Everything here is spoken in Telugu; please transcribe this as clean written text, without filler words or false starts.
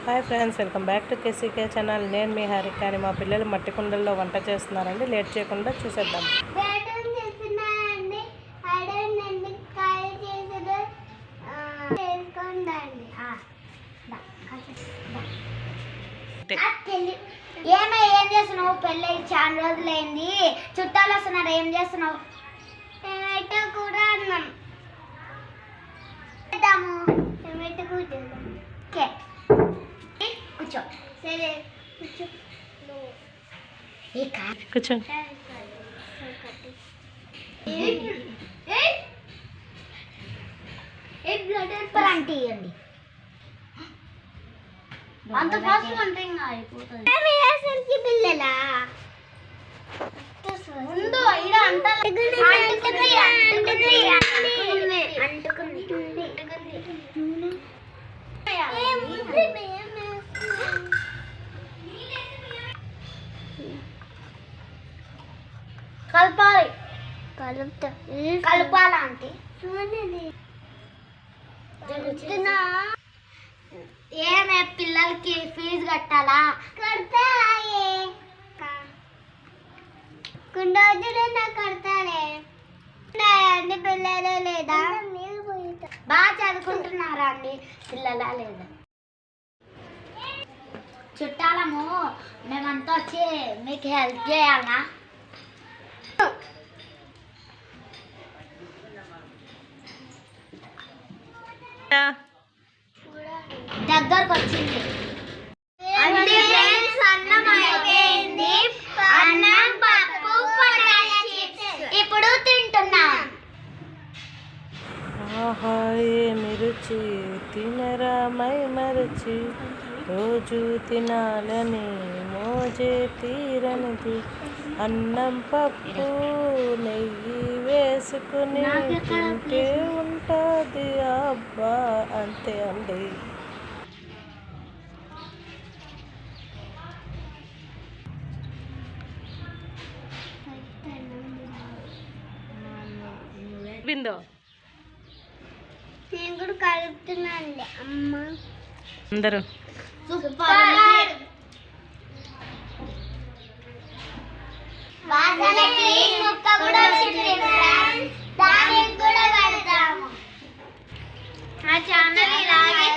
Hi friends, welcome back to kckchannel channel. నేను మీ హారిక. కానీ మా పిల్లలు మట్టి కుండల్లో వంట చేస్తున్నారండి. లేట్ చేయకుండా చూసేద్దాం. ఏం చేస్తున్నావు? పెళ్ళి చాలా రోజులైంది, చుట్టాలు వస్తున్నారు. ఏం చేస్తున్నావు? టమాటో కూర అన్నం టమాటో కూర. కూర్చో. సరే కూర్చో. కూర్చో. అంటే ఇవ్వండి. అంత ఫాస్ట్ అంటే ఇంకా అయిపోతుంది. పిల్లలా ముందు ఇడ కలపాలి. కలపాలా అంటే ఏమే పిల్లలకి ఫీజు కట్టాలా? కడతా కడతాలే. అండి పిల్లలే లేదా? బాగా చదువుకుంటున్నారా అండి పిల్లలా లేదా? చుట్టాలము మేమంతా వచ్చి మీకు హెల్ప్ చేయాలనా? దగ్గరకు వచ్చింది. అన్నం పప్పు ఇప్పుడు తింటున్నాం. ఆహా ఏమి రుచి, తినరా మై మరచి, రోజు తినాలని మోజే తీరనిది. అన్నం పప్పు నెయ్యి వేసుకుని తింటే ఉంటుంది. అబ్బా అంతే అండి. బిందో నేను కూడా కలుపుతున్నాను అమ్మ. అందరూ సూపర్. వాసనకి ముక్క కూడా వచ్చింది ఫ్రెండ్స్. దానికి కూడా పెడతాము. ఆ ఛానల్ ఇలాగే